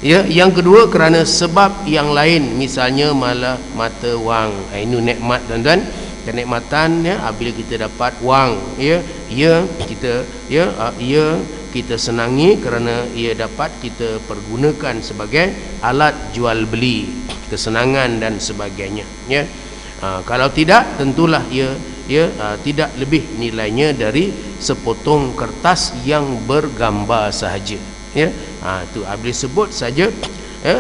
ya. Yang kedua, kerana sebab yang lain, misalnya malah mata wang. Ini nikmat, tuan-tuan. Kenikmatan ya apabila kita dapat wang, ya, kita senangi kerana ia dapat kita pergunakan sebagai alat jual beli, kesenangan dan sebagainya, ya. Kalau tidak, tentulah ia tidak lebih nilainya dari sepotong kertas yang bergambar sahaja, ya. Itu apabila sebut saja ya,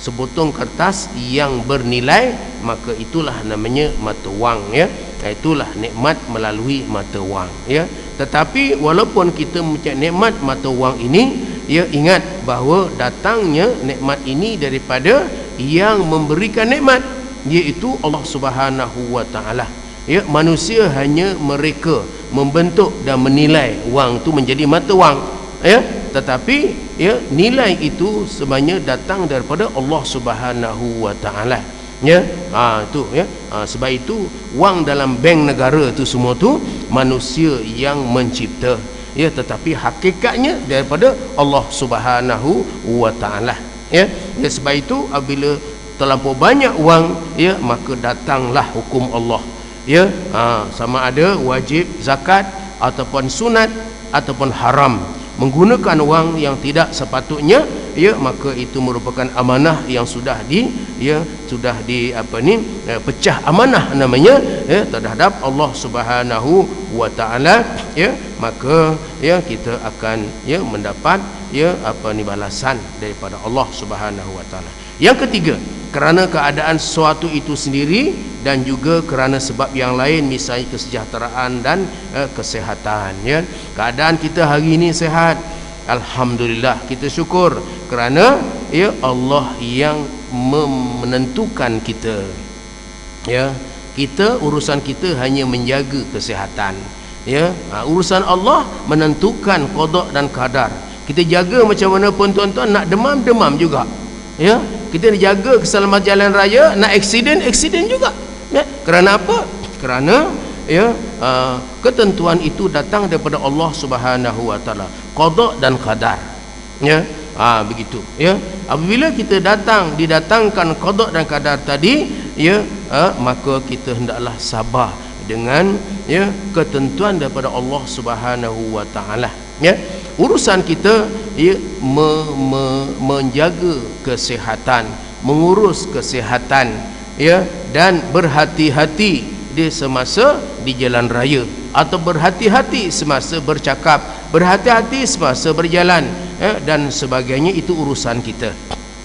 sepotong kertas yang bernilai, maka itulah namanya mata wang, ya. Itulah nikmat melalui mata wang, ya. Tetapi walaupun kita mempunyai nikmat mata wang ini, ya, ingat bahawa datangnya nikmat ini daripada yang memberikan nikmat, iaitu Allah Subhanahu wa taala, ya. Manusia hanya mereka membentuk dan menilai wang itu menjadi mata wang, ya. Tetapi ya nilai itu sebenarnya datang daripada Allah Subhanahu wa taala, ya. Itu ya. Sebab itu wang dalam bank negara itu semua tu manusia yang mencipta, ya, tetapi hakikatnya daripada Allah Subhanahu wa taala, ya. Sebab itu apabila terlampau banyak wang, ya, maka datanglah hukum Allah, ya. Sama ada wajib zakat ataupun sunat ataupun haram. Menggunakan wang yang tidak sepatutnya, ya, maka itu merupakan amanah yang sudah pecah amanah namanya, ya, terhadap Allah Subhanahu wa taala, ya. Maka ya kita akan ya mendapat ya balasan daripada Allah Subhanahu wa taala. Yang ketiga, kerana keadaan sesuatu itu sendiri dan juga kerana sebab yang lain, misalnya kesejahteraan dan kesehatan, ya. Keadaan kita hari ini sehat, alhamdulillah, kita syukur kerana ya Allah yang menentukan kita, ya. Kita, urusan kita hanya menjaga kesehatan, ya. Urusan Allah menentukan qada dan qadar. Kita jaga macam mana pun, tuan-tuan, nak demam juga, ya. Kita jaga keselamatan jalan raya, nak aksiden juga, ya. Kerana apa? Kerana ya ketentuan itu datang daripada Allah Subhanahu wa taala, qada dan qadar, ya. Begitu, ya. Apabila kita didatangkan qada dan qadar tadi, ya, maka kita hendaklah sabar dengan ya ketentuan daripada Allah Subhanahu wa taala, ya. Urusan kita ya menjaga kesehatan, mengurus kesehatan, ya, dan berhati-hati di semasa di jalan raya, atau berhati-hati semasa bercakap, berhati-hati semasa berjalan, ya, dan sebagainya. Itu urusan kita,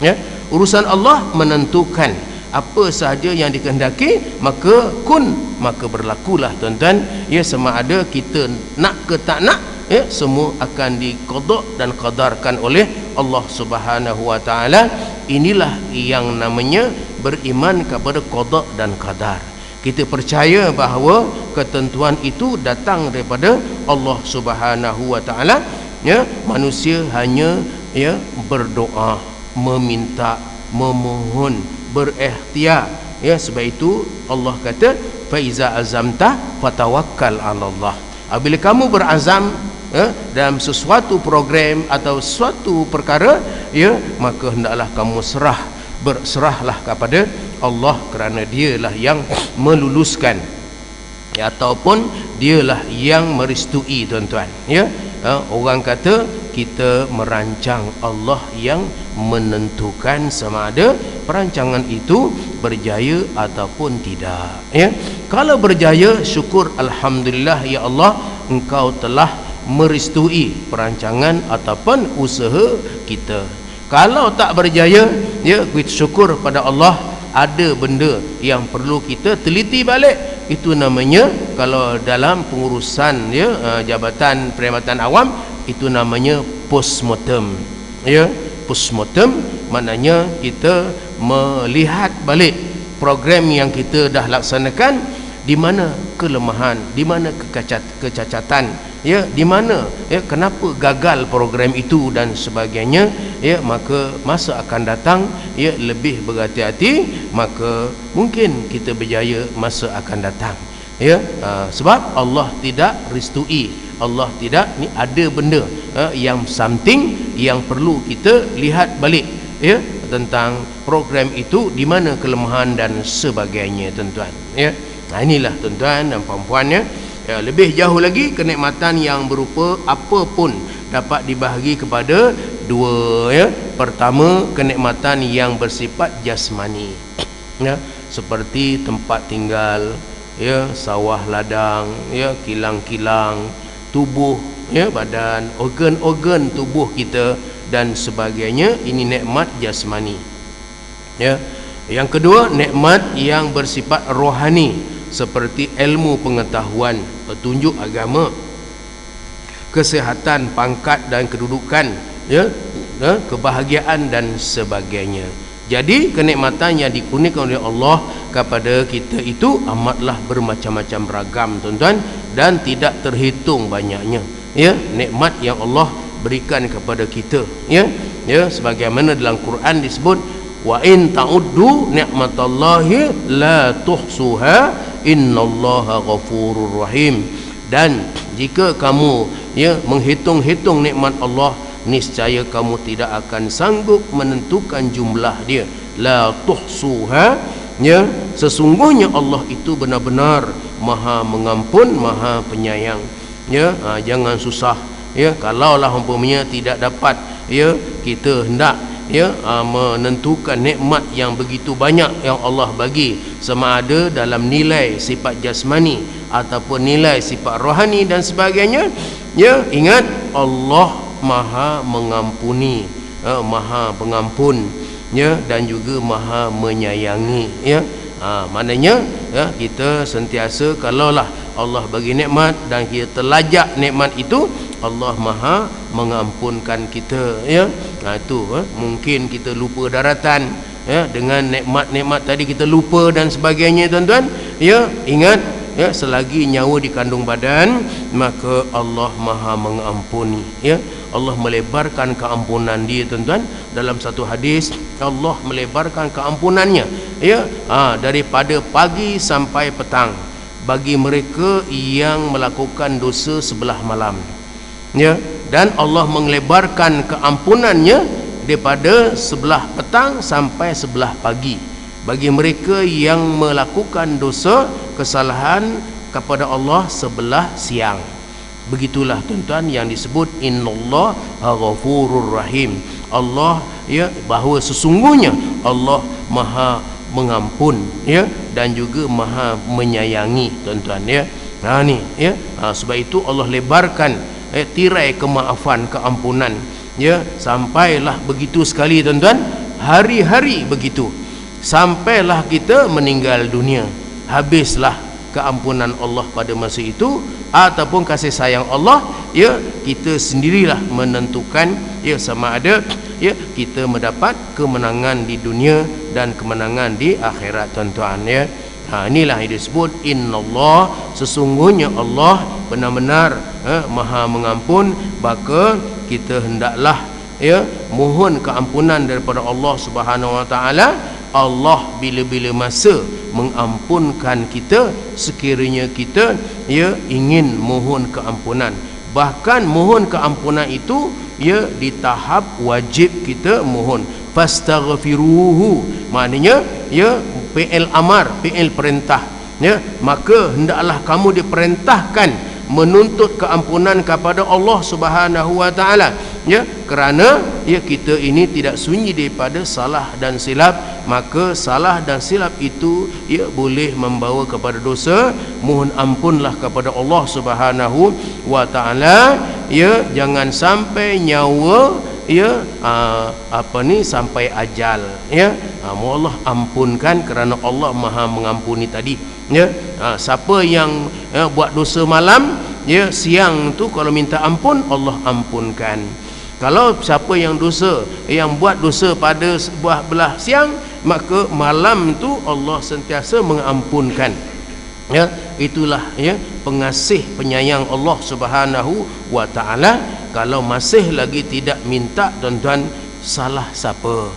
ya. Urusan Allah menentukan apa sahaja yang dikehendaki, maka berlakulah, tuan-tuan, ya. Sama ada kita nak ke tak nak, ya, semua akan diqada dan qadarkan oleh Allah Subhanahu wa taala. Inilah yang namanya beriman kepada qada dan qadar. Kita percaya bahawa ketentuan itu datang daripada Allah Subhanahu wa taala, ya. Manusia hanya ya berdoa, meminta, memohon, berikhtiar, ya. Sebab itu Allah kata, fa iza azamta fatawakkal 'ala Allah. Apabila kamu berazam, dalam sesuatu program atau suatu perkara, ya, maka hendaklah kamu berserahlah kepada Allah, kerana dialah yang meluluskan, ya, ataupun dialah yang merestui, tuan-tuan, ya. Orang kata kita merancang, Allah yang menentukan sama ada perancangan itu berjaya ataupun tidak, ya. Kalau berjaya, syukur, alhamdulillah, ya Allah, engkau telah merestui perancangan ataupun usaha kita. Kalau tak berjaya, ya, kita syukur pada Allah, ada benda yang perlu kita teliti balik. Itu namanya, kalau dalam pengurusan, ya, Jabatan Perkhidmatan Awam, itu namanya postmortem, ya. Postmortem maknanya kita melihat balik program yang kita dah laksanakan, di mana kelemahan, di mana kecacatan, ya, di mana, ya, kenapa gagal program itu dan sebagainya, ya. Maka masa akan datang, ya, lebih berhati-hati, maka mungkin kita berjaya masa akan datang, ya. Sebab Allah tidak restui, Allah tidak, ni ada benda, yang something yang perlu kita lihat balik, ya, tentang program itu, di mana kelemahan dan sebagainya, tuan-tuan, ya. Inilah, tuan-tuan dan puan-puan, ya. Lebih jauh lagi, kenikmatan yang berupa apa pun dapat dibahagi kepada dua, ya. Pertama, kenikmatan yang bersifat jasmani, ya, seperti tempat tinggal, ya, sawah ladang, ya, kilang-kilang, tubuh, ya, badan, organ-organ tubuh kita dan sebagainya. Ini nikmat jasmani, ya. Yang kedua, nikmat yang bersifat rohani, seperti ilmu pengetahuan, petunjuk agama, kesihatan, pangkat dan kedudukan, ya, kebahagiaan dan sebagainya. Jadi kenikmatan yang dikurniakan oleh Allah kepada kita itu amatlah bermacam-macam ragam, tuan-tuan, dan tidak terhitung banyaknya, ya, nikmat yang Allah berikan kepada kita, ya. Ya, sebagaimana dalam Quran disebut, wa in ta'uddu ni'matallahi la tuhsuha innallaha ghafurur rahim. Dan jika kamu, ya, menghitung-hitung nikmat Allah, niscaya kamu tidak akan sanggup menentukan jumlah dia. La tuhsuha, ya, sesungguhnya Allah itu benar-benar maha mengampun, maha penyayang, ya. Jangan susah, ya. Kalaulah umpamanya tidak dapat, ya, kita hendak, ya, menentukan nikmat yang begitu banyak yang Allah bagi, sama ada dalam nilai sifat jasmani ataupun nilai sifat rohani dan sebagainya, ya. Ingat, Allah maha mengampuni, maha pengampun, ya, dan juga maha menyayangi, ya. Maknanya, ya, kita sentiasa, kalaulah Allah bagi nikmat dan kita terlajak nikmat itu, Allah maha mengampunkan kita, ya. Itu, mungkin kita lupa daratan, ya, dengan nikmat-nikmat tadi kita lupa dan sebagainya, tuan-tuan, ya. Ingat, ya, selagi nyawa di kandung badan, maka Allah maha mengampuni, ya. Allah melebarkan keampunan dia, tuan-tuan. Dalam satu hadis, Allah melebarkan keampunannya, ya, daripada pagi sampai petang bagi mereka yang melakukan dosa sebelah malam, ya. Dan Allah melebarkan keampunannya daripada sebelah petang sampai sebelah pagi bagi mereka yang melakukan dosa kesalahan kepada Allah sebelah siang. Begitulah, tuan-tuan, yang disebut innallaha ghafurur rahim. Allah, ya, bahawa sesungguhnya Allah maha mengampun, ya, dan juga maha menyayangi, tuan-tuan, ya. Ni, ya, sebab itu Allah lebarkan, tirai kemaafan, keampunan, ya, sampailah begitu sekali, tuan-tuan, hari-hari begitu, sampailah kita meninggal dunia, habislah keampunan Allah pada masa itu ataupun kasih sayang Allah, ya. Kita sendirilah menentukan, ya, sama ada, ya, kita mendapat kemenangan di dunia dan kemenangan di akhirat, tuan-tuan, ya. Inilah yang disebut innallah, sesungguhnya Allah benar-benar, maha mengampun. Maka kita hendaklah, ya, mohon keampunan daripada Allah Subhanahu wa taala. Allah bila-bila masa mengampunkan kita sekiranya kita, ya, ingin mohon keampunan. bahkan mohon keampunan itu ya di tahap wajib kita mohon. Fastaghfiruhu, maknanya ya fi'il amar, fi'il perintah, ya, maka hendaklah kamu diperintahkan menuntut keampunan kepada Allah Subhanahu wa taala, ya, kerana ya kita ini tidak sunyi daripada salah dan silap, maka salah dan silap itu ya boleh membawa kepada dosa. Mohon ampunlah kepada Allah Subhanahu wa taala, ya, jangan sampai nyawa ya sampai ajal, ya. Allah ampunkan kerana Allah Maha mengampuni tadi, ya. Siapa yang buat dosa malam, ya, siang tu kalau minta ampun Allah ampunkan. Kalau siapa yang buat dosa pada sebuah belah siang, maka malam tu Allah sentiasa mengampunkan, ya. Itulah ya pengasih penyayang Allah Subhanahu wa taala. Kalau masih lagi tidak minta, tuan-tuan, salah siapa,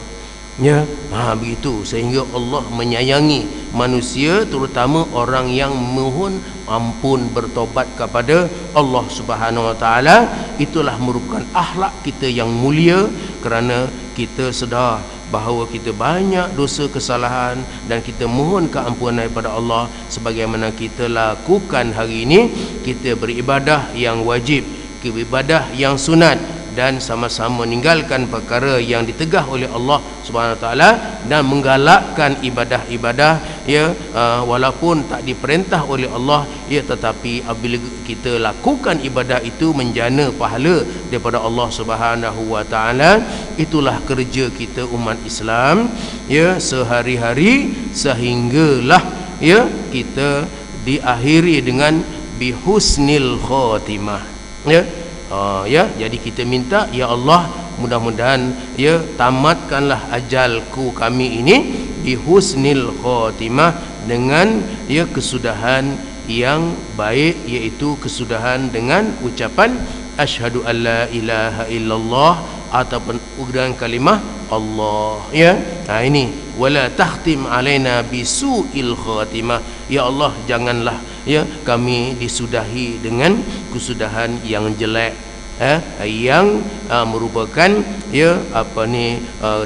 ya. Begitu, sehingga Allah menyayangi manusia, terutama orang yang mohon ampun, bertobat kepada Allah Subhanahu wa taala. Itulah merupakan akhlak kita yang mulia, kerana kita sedar bahawa kita banyak dosa kesalahan dan kita mohon keampunan daripada Allah. Sebagaimana kita lakukan hari ini, kita beribadah yang wajib, ibadah yang sunat, dan sama-sama meninggalkan perkara yang ditegah oleh Allah Subhanahu Wa Taala, dan menggalakkan ibadah-ibadah, ya, walaupun tak diperintah oleh Allah, ya, tetapi apabila kita lakukan ibadah itu menjana pahala daripada Allah Subhanahu Wa Taala. Itulah kerja kita umat Islam, ya, sehari-hari, sehinggalah ya kita diakhiri dengan bihusnil khatimah, ya. Ya, jadi kita minta, ya Allah, mudah-mudahan ya tamatkanlah ajalku kami ini bihusnil khatimah, dengan ya kesudahan yang baik, iaitu kesudahan dengan ucapan asyhadu alla ilaha illallah, ataupun dengan kalimah Allah, ya. Ini wala tahtim alaina bisuil khatimah, ya Allah, janganlah ya kami disudahi dengan kesudahan yang jelek, yang merupakan ya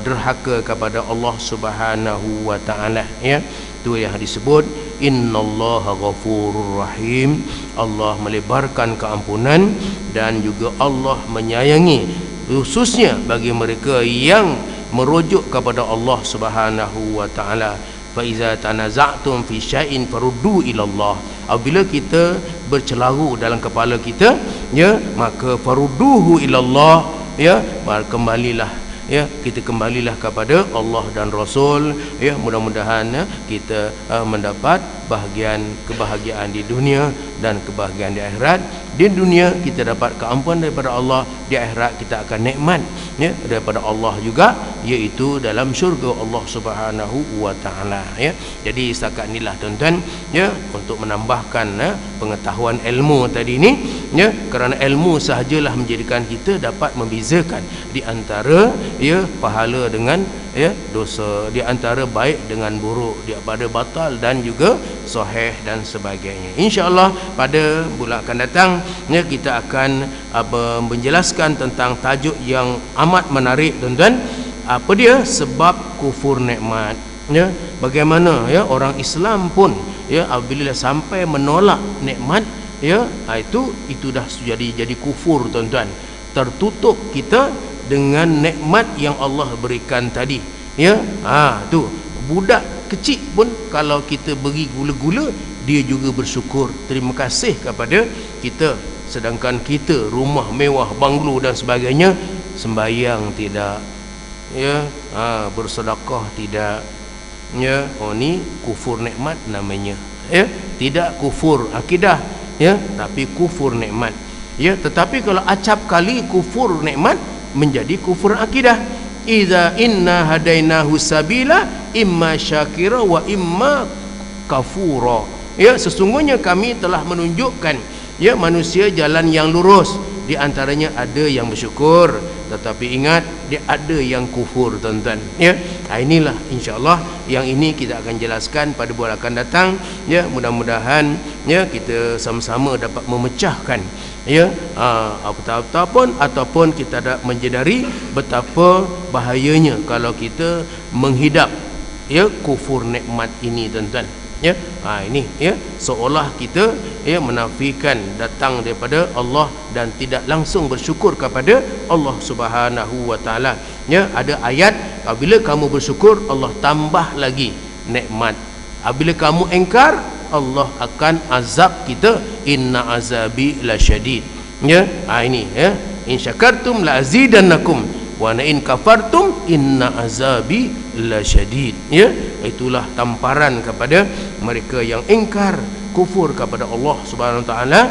derhaka kepada Allah Subhanahu wa taala, ya. Itu yang disebut innallaha ghafurur rahim. Allah melebarkan keampunan dan juga Allah menyayangi, khususnya bagi mereka yang merujuk kepada Allah Subhanahu wa taala. Fa iza tanaza'tum fi syai'in faruddu ila Allah. Apabila kita bercelaru dalam kepala kita, ya, maka farudduhu ila Allah, ya, kembalilah, ya, kita kembalilah kepada Allah dan Rasul, ya. Mudah-mudahan ya, kita mendapat kebahagiaan di dunia dan kebahagiaan di akhirat. Di dunia kita dapat keampunan daripada Allah, di akhirat kita akan nikmat, ya, daripada Allah juga, iaitu dalam syurga Allah Subhanahu wa taala, ya. Jadi setakat inilah, tuan-tuan, ya, untuk menambahkan pengetahuan ilmu tadi ini, ya, kerana ilmu sahajalah menjadikan kita dapat membezakan di antara ya pahala dengan ya dosa, di antara baik dengan buruk, di pada batal dan juga sahih dan sebagainya. Insya-Allah pada bulan akan datang, ya, kita akan menjelaskan tentang tajuk yang amat menarik, tuan-tuan. Apa dia? Sebab kufur nikmat, ya. Bagaimana ya orang Islam pun, ya, apabila sampai menolak nikmat, ya, itu dah jadi kufur, tuan-tuan. Tertutup kita dengan nikmat yang Allah berikan tadi, ya. Tu budak kecil pun kalau kita beri gula-gula, dia juga bersyukur, terima kasih kepada kita. Sedangkan kita rumah mewah, banglo dan sebagainya, sembahyang tidak, ya, bersedekah tidak, ya. Ni kufur nikmat namanya, ya. Tidak kufur akidah, ya, tapi kufur nikmat, ya. Tetapi kalau acap kali kufur nikmat menjadi kufur akidah. Idza inna hadainahu sabila imma syakira wa imma kafura, ya, sesungguhnya kami telah menunjukkan, ya, manusia jalan yang lurus. Di antaranya ada yang bersyukur, tetapi ingat dia ada yang kufur, tuan-tuan, ya. Inilah insya-Allah yang ini kita akan jelaskan pada bulan akan datang, ya. Mudah-mudahan, ya, kita sama-sama dapat memecahkan ya, ataupun kita dah menyedari betapa bahayanya kalau kita menghidap ya kufur nikmat ini tuan-tuan ya. Ini ya, seolah kita ya menafikan datang daripada Allah dan tidak langsung bersyukur kepada Allah Subhanahu wa taala ya. Ada ayat, apabila kamu bersyukur Allah tambah lagi nikmat, apabila kamu engkar Allah akan azab kita, inna azabi lasyadid ya. Ini ya, in syakartum la azidannakum wa in kafartum inna azabi lasyadid ya. Itulah tamparan kepada mereka yang ingkar kufur kepada Allah Subhanahu wa taala.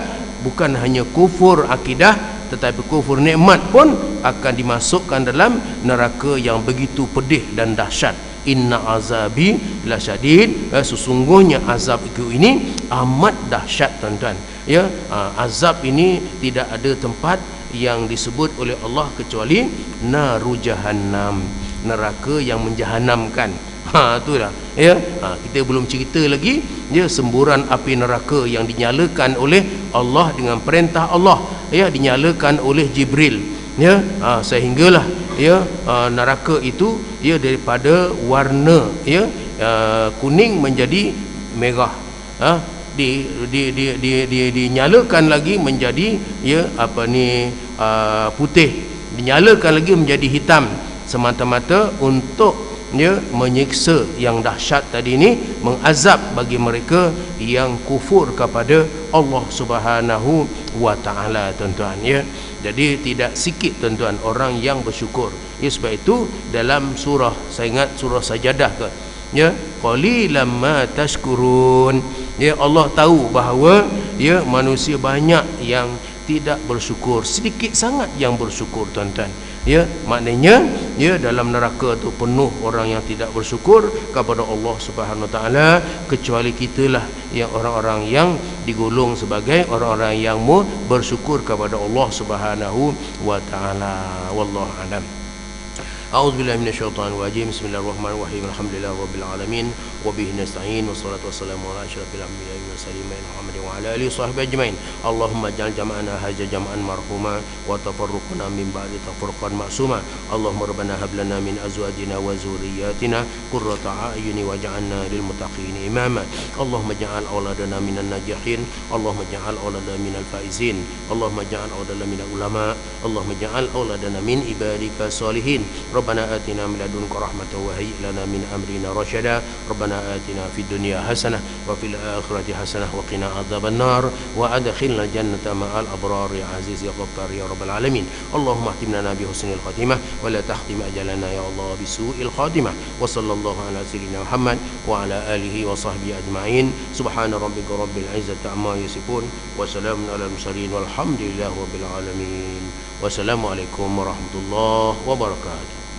Bukan hanya kufur akidah, tetapi kufur nikmat pun akan dimasukkan dalam neraka yang begitu pedih dan dahsyat. Inna azabi lasyadid, sesungguhnya azab ini amat dahsyat tuan-tuan ya. Azab ini tidak ada tempat yang disebut oleh Allah kecuali naru jahannam, neraka yang menjahanamkan. Itulah ya. Kita belum cerita lagi ya semburan api neraka yang dinyalakan oleh Allah dengan perintah Allah ya, dinyalakan oleh Jibril ya. Sehinggalah ya neraka itu ya daripada warna ya kuning menjadi merah, dinyalakan lagi menjadi ya putih, dinyalakan lagi menjadi hitam, semata-mata untuk ya menyiksa yang dahsyat tadi ini, mengazab bagi mereka yang kufur kepada Allah Subhanahu wa taala tuan-tuan ya. Jadi tidak sikit tuan-tuan orang yang bersyukur ya. Sebab itu dalam surah, saya ingat surah Sajadah ke ya, qalilan ma tashkurun ya. Allah tahu bahawa ya manusia banyak yang tidak bersyukur, sedikit sangat yang bersyukur tuan-tuan ya. Maknanya ya dalam neraka tu penuh orang yang tidak bersyukur kepada Allah Subhanahu wa taala, kecuali kitalah yang orang-orang yang digolong sebagai orang-orang yang bersyukur kepada Allah Subhanahu wa taala. Wallahu a'lam. A'udzubillahi minasyaitonir rajim. Bismillahirrahmanirrahim. Alhamdulillahirabbil alamin wa bihi nasta'in wassalatu wassalamu ala asyrafil anbiya'i wal mursalin Muhammad wa ala alihi washabbihi ajmain. Allahumma ij'al jam'ana hadza jam'an marhuma wa tafarruqna min ba'di tafarruqan ma'suma. Allahumma rabbana hab lana min azwajina wa dhurriyyatina qurrata a'yuni waj'alna lil muttaqin imama. Allahumma ij'al auladana minan najihin. Allahumma ij'al auladana minal faizin. Allahumma ij'al auladana minal ulama. Allahumma ij'al auladana min ibadika sholihin. Rabbana atina min ladunka rahmatan wa hayyi lana min amrina rasyada. Rabbana atina fid dunya hasanah wa fil akhirati hasanah wa qina adzaban nar wa adkhilna jannata ma'al abrar ya aziz ya ghaffar ya rabbal alamin. Allahumma ahtimna bi husnil khatimah wa la tahtim ajalana ya Allah bi su'il khatimah. Wa sallallahu ala sayyidina Muhammad wa ala alihi wa sahbihi ajma'in. Subhana rabbika rabbil izzati amma yasifun wa salamun alal mursalin walhamdulillahi rabbil alamin. Wassalamualaikum warahmatullahi wabarakatuh.